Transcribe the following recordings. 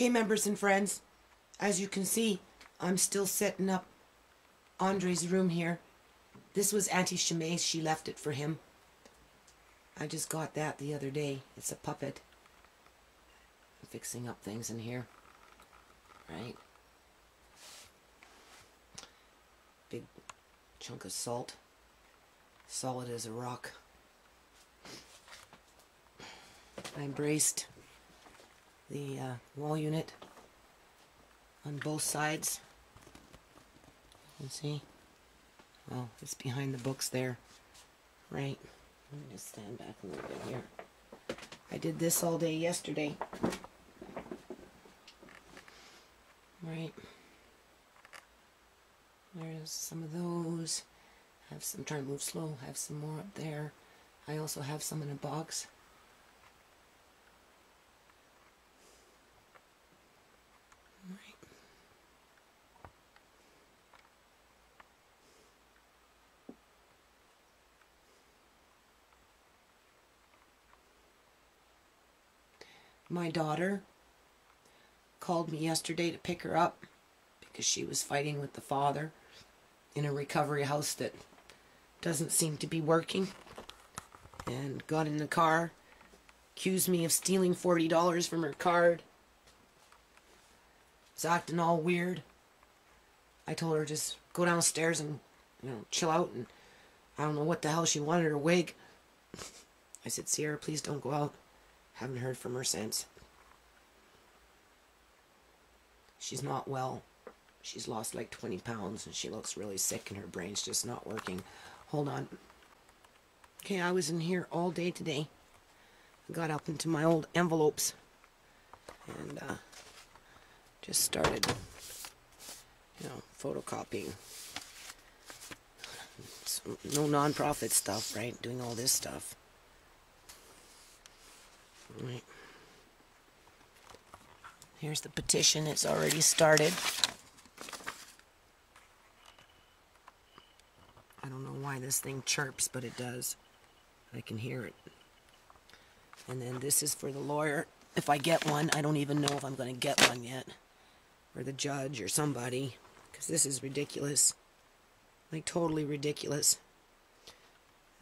Okay, members and friends, as you can see, I'm still setting up Andre's room here. This was Auntie Shimei's. She left it for him. I just got that the other day. It's a puppet. I'm fixing up things in here. Right? Big chunk of salt. Solid as a rock. I braced the wall unit on both sides. You can see. Well, it's behind the books there. Right. Let me just stand back a little bit here. I did this all day yesterday. Right. There's some of those. Have some, trying to move slow. Have some more up there. I also have some in a box. Right. My daughter called me yesterday to pick her up because she was fighting with the father in a recovery house that doesn't seem to be working, and got in the car, accused me of stealing $40 from her card. Was acting all weird. I told her just go downstairs and, chill out, and I don't know what the hell she wanted, her wig. I said, Sierra, please don't go out. Haven't heard from her since. She's not well. She's lost like 20 pounds and she looks really sick and her brain's just not working. Hold on. Okay, I was in here all day today. I got up into my old envelopes and just started, photocopying. Some, no non-profit stuff, right? Doing all this stuff. Right. Here's the petition. It's already started. I don't know why this thing chirps, but it does. I can hear it. And then this is for the lawyer. If I get one, I don't even know if I'm going to get one yet. Or the judge or somebody. Because this is ridiculous. Like, totally ridiculous.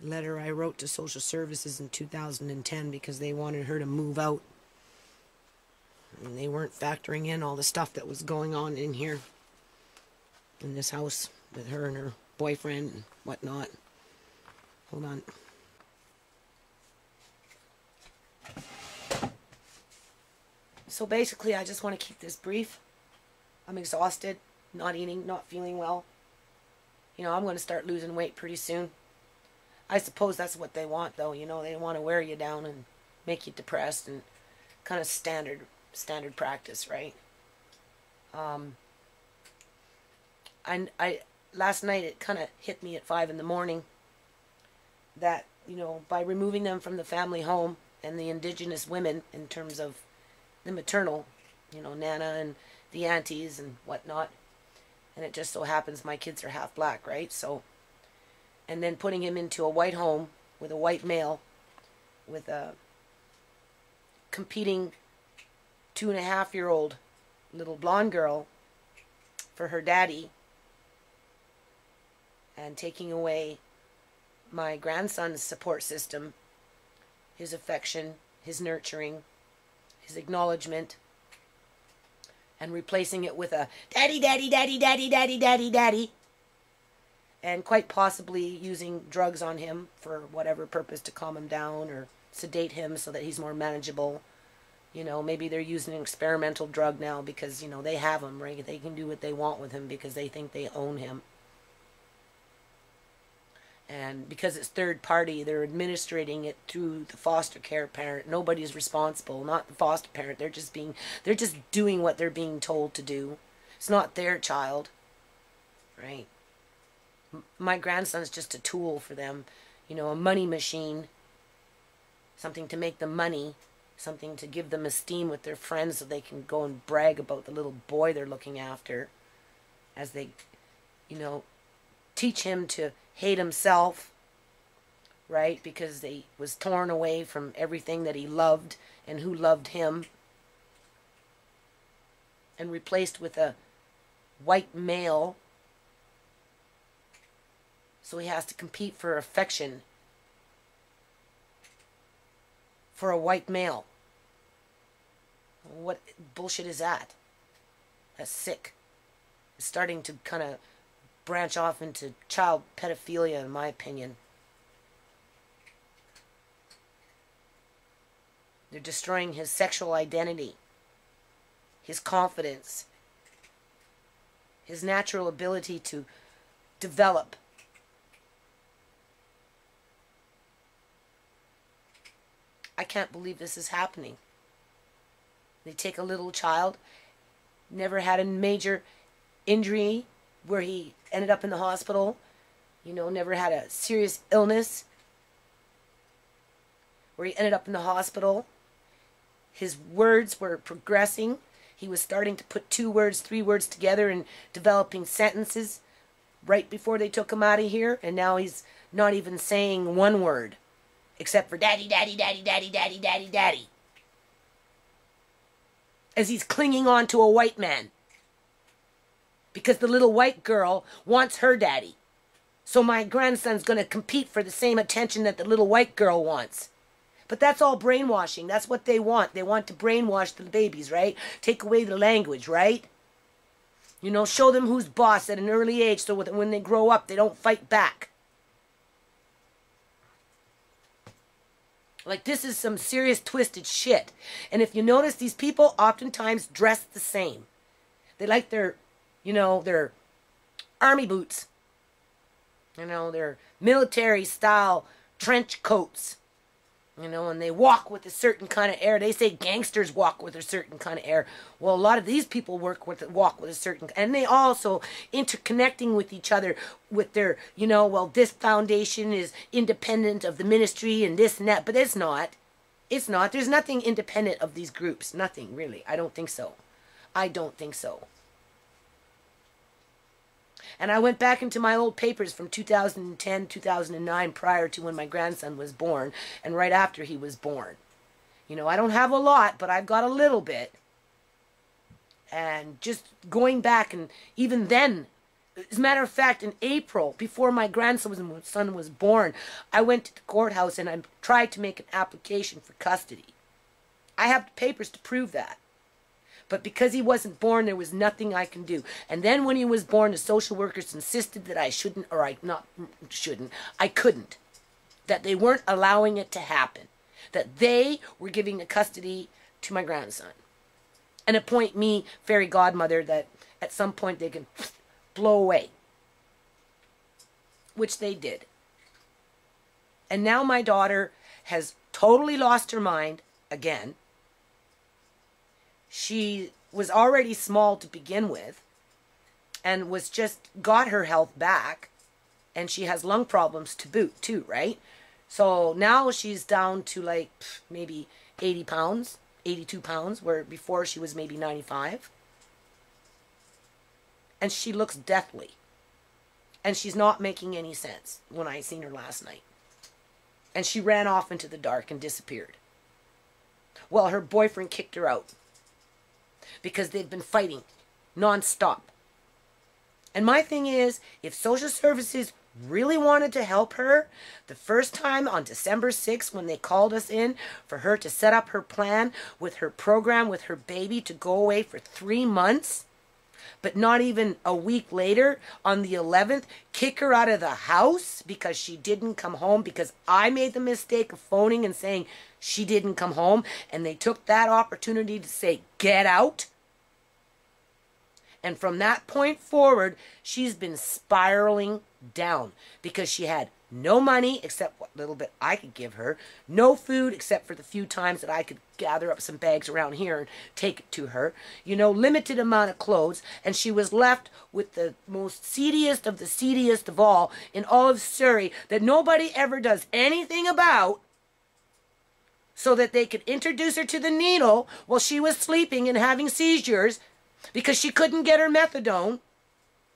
A letter I wrote to social services in 2010 because they wanted her to move out. And they weren't factoring in all the stuff that was going on in here. In this house with her and her boyfriend and whatnot. Hold on. So basically, I just want to keep this brief. I'm exhausted, not eating, not feeling well. I'm going to start losing weight pretty soon. I suppose that's what they want, though. They want to wear you down and make you depressed, and kind of standard practice, right? I last night it kind of hit me at 5 in the morning that, by removing them from the family home and the indigenous women in terms of the maternal, Nana and the aunties and whatnot, and it just so happens my kids are half black, right? So, and then putting him into a white home with a white male with a competing 2.5-year-old little blonde girl for her daddy, and taking away my grandson's support system, his affection, his nurturing, his acknowledgement, and replacing it with a daddy, daddy, daddy, daddy, daddy, daddy, daddy, and quite possibly using drugs on him for whatever purpose, to calm him down or sedate him so that he's more manageable. Maybe they're using an experimental drug now because, they have him, right? They can do what they want with him because they think they own him. And because it's third party, they're administrating it through the foster care parent. Nobody's responsible, not the foster parent. They're just doing what they're being told to do. It's not their child, right? My grandson's just a tool for them, a money machine, something to make them money, something to give them esteem with their friends so they can go and brag about the little boy they're looking after as they, teach him to hate himself, right? Because he was torn away from everything that he loved and who loved him. and replaced with a white male. So he has to compete for affection for a white male. What bullshit is that? That's sick. It's starting to kind of branch off into child pedophilia, in my opinion. They're destroying his sexual identity, his confidence, his natural ability to develop. I can't believe this is happening. They take a little child, never had a major injury where he ended up in the hospital, you know, never had a serious illness where he ended up in the hospital. His words were progressing. He was starting to put 2 words, 3 words together and developing sentences right before they took him out of here. And now he's not even saying 1 word except for daddy, daddy, daddy, daddy, daddy, daddy, daddy. As he's clinging on to a white man. Because the little white girl wants her daddy. So my grandson's going to compete for the same attention that the little white girl wants. But that's all brainwashing. That's what they want. They want to brainwash the babies, right? Take away the language, right? You know, show them who's boss at an early age so that when they grow up, they don't fight back. Like, this is some serious twisted shit. And if you notice, these people oftentimes dress the same. They like their, you know, their army boots. You know, their military style trench coats. You know, and they walk with a certain kind of air. They say gangsters walk with a certain kind of air. Well, a lot of these people walk with a certain, and they also interconnecting with each other with their, you know, well, this foundation is independent of the ministry and this and that, but it's not. It's not. There's nothing independent of these groups. Nothing, really. I don't think so. I don't think so. And I went back into my old papers from 2010, 2009, prior to when my grandson was born, and right after he was born. You know, I don't have a lot, but I've got a little bit. And just going back, and even then, as a matter of fact, in April, before my grandson was born, I went to the courthouse and I tried to make an application for custody. I have papers to prove that. But because he wasn't born, there was nothing I can do. And then when he was born, the social workers insisted that I I couldn't. That they weren't allowing it to happen. That they were giving the custody to my grandson. And appoint me fairy godmother that at some point they can blow away. Which they did. And now my daughter has totally lost her mind again. She was already small to begin with and was just got her health back, and she has lung problems to boot too, right? So now she's down to like maybe 80 pounds, 82 pounds, where before she was maybe 95. And she looks deathly. And she's not making any sense when I seen her last night. And she ran off into the dark and disappeared. Well, her boyfriend kicked her out. Because they've been fighting non-stop. And my thing is, if social services really wanted to help her, the first time on December 6th when they called us in for her to set up her plan with her program with her baby to go away for 3 months, but not even a week later, on the 11th, kick her out of the house because she didn't come home, because I made the mistake of phoning and saying she didn't come home, and they took that opportunity to say, get out. And from that point forward, she's been spiraling down because she had no money except what little bit I could give her, no food except for the few times that I could gather up some bags around here and take it to her, you know, limited amount of clothes, and she was left with the most seediest of all in all of Surrey that nobody ever does anything about, so that they could introduce her to the needle while she was sleeping and having seizures because she couldn't get her methadone.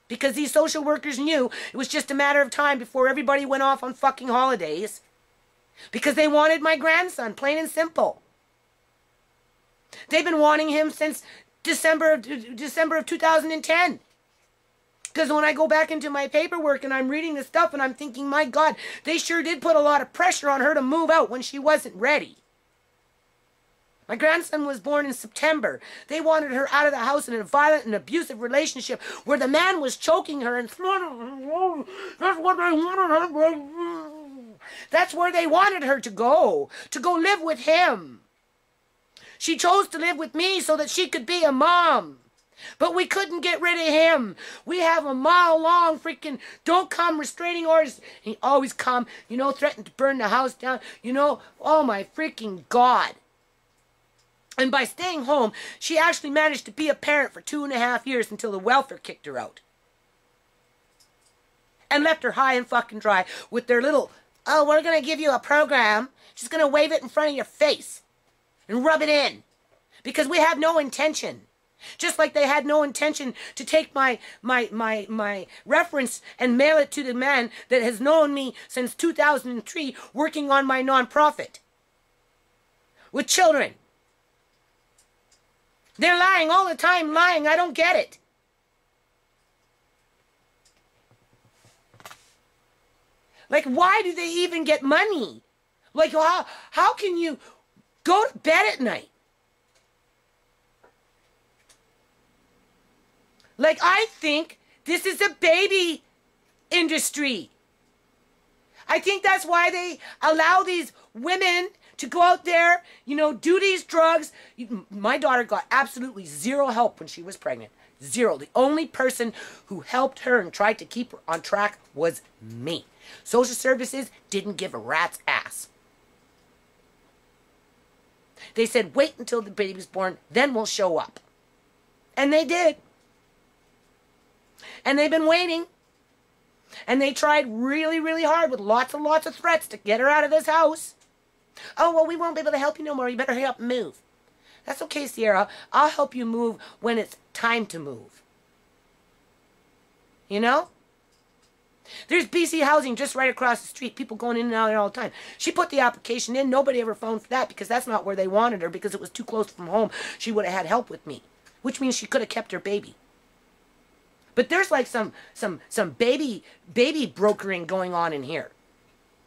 Because these social workers knew it was just a matter of time before everybody went off on fucking holidays. Because they wanted my grandson, plain and simple. They've been wanting him since December of 2010. Because when I go back into my paperwork and I'm reading the stuff and I'm thinking, my God, they sure did put a lot of pressure on her to move out when she wasn't ready. My grandson was born in September. They wanted her out of the house in a violent and abusive relationship where the man was choking her and that's what they wanted her. That's where they wanted her to go live with him. She chose to live with me so that she could be a mom. But we couldn't get rid of him. We have a mile-long freaking don't come restraining orders. He always come, you know, threatened to burn the house down. You know, oh my freaking God. And by staying home, she actually managed to be a parent for 2.5 years until the welfare kicked her out. And left her high and fucking dry with their little, oh, we're going to give you a program. She's going to wave it in front of your face and rub it in. Because we have no intention. Just like they had no intention to take my reference and mail it to the man that has known me since 2003 working on my nonprofit. With children. They're lying all the time, lying. I don't get it. Like, why do they even get money? Like, how can you go to bed at night? Like, I think this is a baby industry. I think that's why they allow these women to go out there, you know, do these drugs. My daughter got absolutely zero help when she was pregnant. Zero. The only person who helped her and tried to keep her on track was me. Social services didn't give a rat's ass. They said, wait until the baby's born, then we'll show up. And they did. And they've been waiting. And they tried really, really hard with lots and lots of threats to get her out of this house. Oh, well, we won't be able to help you no more. You better hurry up and move. That's okay, Sierra. I'll help you move when it's time to move. You know? There's BC Housing just right across the street. People going in and out there all the time. She put the application in. Nobody ever phoned for that because that's not where they wanted her because it was too close from home. She would have had help with me, which means she could have kept her baby. But there's like some baby brokering going on in here.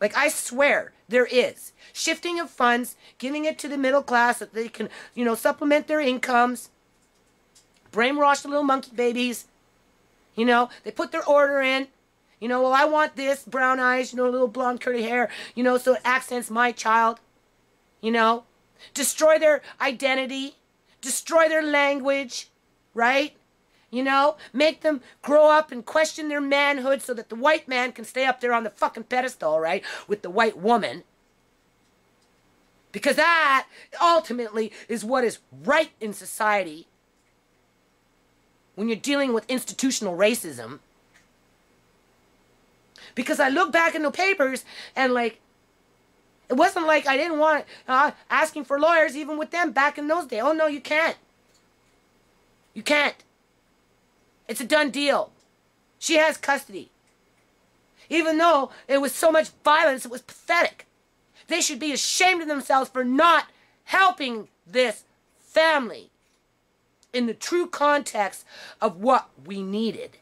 Like, I swear there is. Shifting of funds, giving it to the middle class that they can, you know, supplement their incomes. Brainwash the little monkey babies. You know, they put their order in. You know, well, I want this, brown eyes, you know, little blonde curly hair, you know, so it accents my child. You know, destroy their identity. Destroy their language, right? You know, make them grow up and question their manhood so that the white man can stay up there on the fucking pedestal, right, with the white woman. Because that, ultimately, is what is right in society when you're dealing with institutional racism. Because I look back in the papers and, like, it wasn't like I didn't want asking for lawyers even with them back in those days. Oh, no, you can't. You can't. It's a done deal. She has custody. Even though it was so much violence, it was pathetic. They should be ashamed of themselves for not helping this family in the true context of what we needed.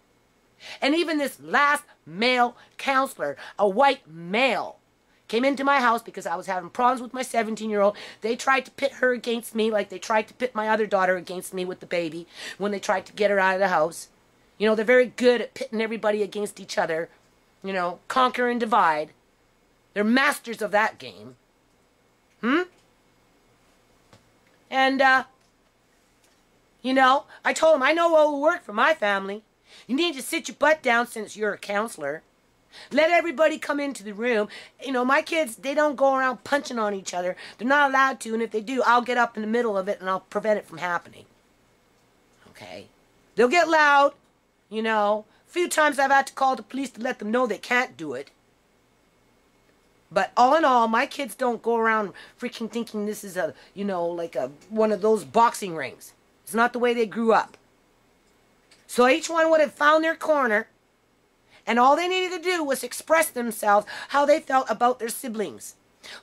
And even this last male counselor, a white male, came into my house because I was having problems with my 17-year-old. They tried to pit her against me like they tried to pit my other daughter against me with the baby when they tried to get her out of the house. You know, they're very good at pitting everybody against each other. You know, conquer and divide. They're masters of that game. And, you know, I told them, I know what will work for my family. You need to sit your butt down since you're a counselor. Let everybody come into the room. You know, my kids, they don't go around punching on each other. They're not allowed to, and if they do, I'll get up in the middle of it and I'll prevent it from happening. Okay? They'll get loud, you know. A few times I've had to call the police to let them know they can't do it. But all in all, my kids don't go around freaking thinking this is a, you know, like one of those boxing rings. It's not the way they grew up. So each one would have found their corner, and all they needed to do was express themselves how they felt about their siblings.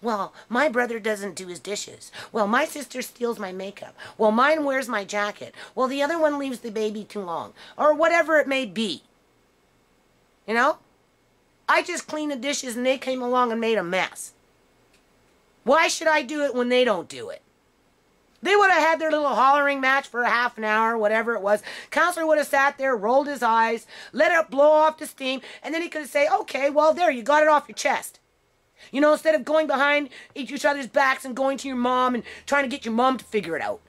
Well, my brother doesn't do his dishes. Well, my sister steals my makeup. Well, mine wears my jacket. Well, the other one leaves the baby too long. Or whatever it may be. You know? I just cleaned the dishes and they came along and made a mess. Why should I do it when they don't do it? They would have had their little hollering match for a half an hour, whatever it was. Counselor would have sat there, rolled his eyes, let it blow off the steam, and then he could say, okay, well, there, you got it off your chest. You know, instead of going behind each other's backs and going to your mom and trying to get your mom to figure it out.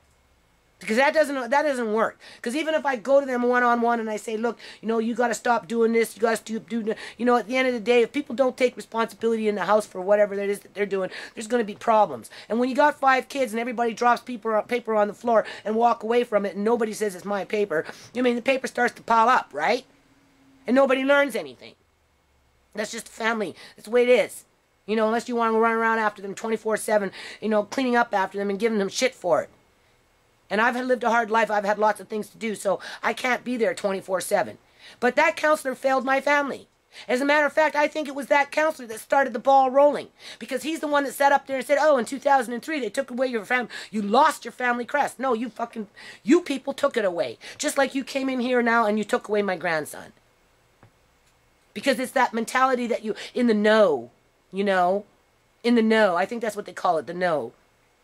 Because that doesn't work. Because even if I go to them one-on-one and I say, look, you know, you got to stop doing this, you got to stop doing that. You know, at the end of the day, if people don't take responsibility in the house for whatever it is that they're doing, there's going to be problems. And when you got 5 kids and everybody drops paper on the floor and walk away from it and nobody says it's my paper, I mean, the paper starts to pile up, right? And nobody learns anything. That's just family. That's the way it is. You know, unless you want to run around after them 24/7, you know, cleaning up after them and giving them shit for it. And I've lived a hard life. I've had lots of things to do, so I can't be there 24/7. But that counselor failed my family. As a matter of fact, I think it was that counselor that started the ball rolling. Because he's the one that sat up there and said, oh, in 2003, they took away your family. You lost your family crest. No, you people took it away. Just like you came in here now and you took away my grandson. Because it's that mentality that you, in the know, you know, in the know. I think that's what they call it, the know.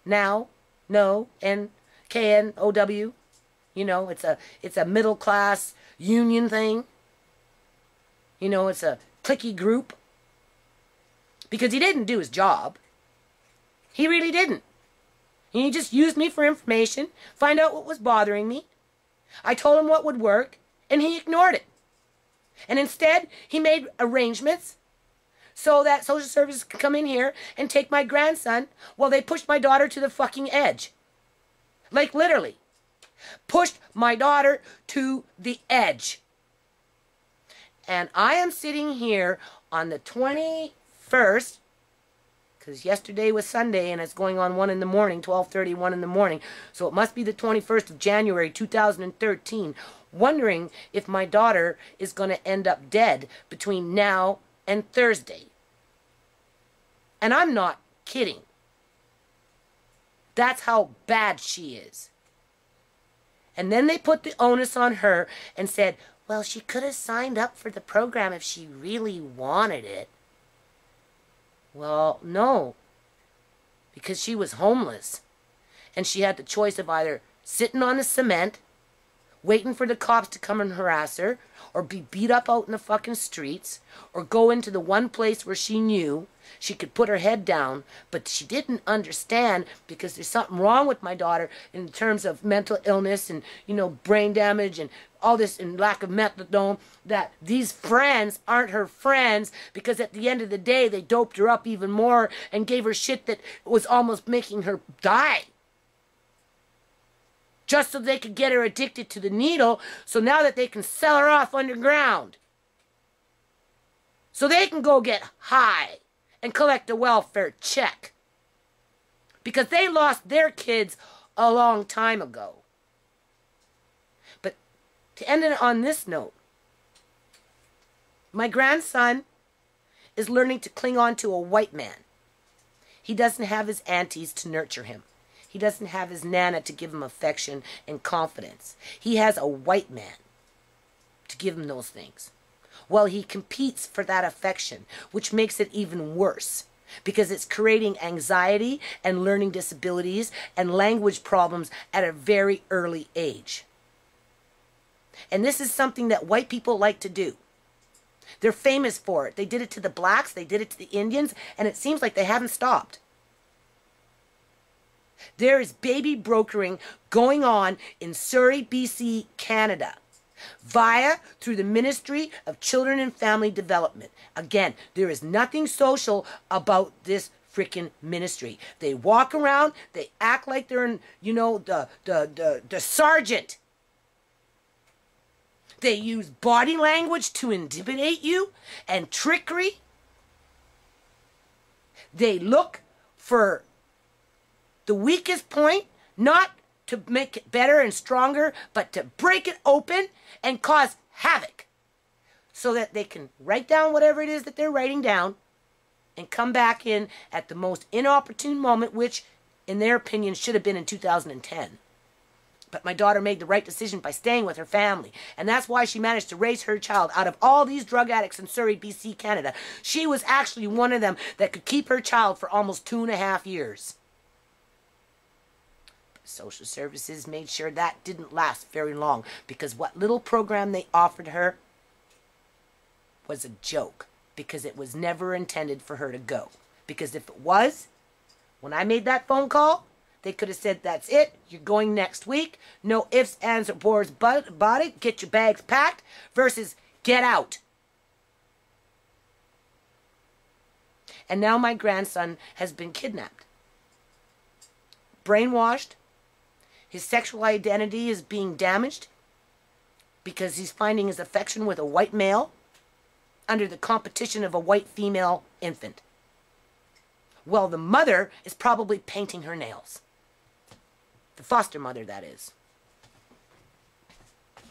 Now, no, N-K-N-O-W. You know, it's a middle class union thing. You know, it's a cliquey group. Because he didn't do his job. He really didn't. He just used me for information, find out what was bothering me. I told him what would work, and he ignored it. And instead, he made arrangements so that social services could come in here and take my grandson while they pushed my daughter to the fucking edge. Like literally. Pushed my daughter to the edge. And I am sitting here on the 21st, because yesterday was Sunday and it's going on 1 in the morning, 12:30, 1 in the morning. So it must be the 21st of January, 2013, wondering if my daughter is going to end up dead between now and Thursday. And I'm not kidding. That's how bad she is. And then they put the onus on her and said, well, she could have signed up for the program if she really wanted it. Well, no. Because she was homeless. And she had the choice of either sitting on the cement, waiting for the cops to come and harass her, or be beat up out in the fucking streets, or go into the one place where she knew she could put her head down, but she didn't understand because there's something wrong with my daughter in terms of mental illness and, you know, brain damage and all this and lack of methadone, that these friends aren't her friends because at the end of the day they doped her up even more and gave her shit that was almost making her die. Just so they could get her addicted to the needle, so now that they can sell her off underground. So they can go get high and collect a welfare check. Because they lost their kids a long time ago. But to end it on this note, my grandson is learning to cling on to a white man. He doesn't have his aunties to nurture him. He doesn't have his nana to give him affection and confidence. He has a white man to give him those things. Well, he competes for that affection, which makes it even worse because it's creating anxiety and learning disabilities and language problems at a very early age. And this is something that white people like to do. They're famous for it. They did it to the blacks, they did it to the Indians, and it seems like they haven't stopped. There is baby brokering going on in Surrey, BC, Canada, through the Ministry of Children and Family Development. Again, there is nothing social about this freaking ministry. They walk around, they act like they're in, you know, the sergeant. They use body language to intimidate you and trickery. They look for the weakest point, not to make it better and stronger, but to break it open and cause havoc so that they can write down whatever it is that they're writing down and come back in at the most inopportune moment, which, in their opinion, should have been in 2010. But my daughter made the right decision by staying with her family. And that's why she managed to raise her child out of all these drug addicts in Surrey, BC, Canada. She was actually one of them that could keep her child for almost 2.5 years. Social services made sure that didn't last very long, because what little program they offered her was a joke, because it was never intended for her to go. Because if it was, when I made that phone call, they could have said, that's it, you're going next week, no ifs, ands, or buts about it, get your bags packed, versus get out. And now my grandson has been kidnapped, brainwashed. His sexual identity is being damaged because he's finding his affection with a white male under the competition of a white female infant. Well, the mother is probably painting her nails. The foster mother, that is.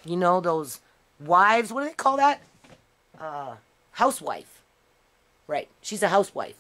You know, those wives, what do they call that? Housewife. Right, she's a housewife.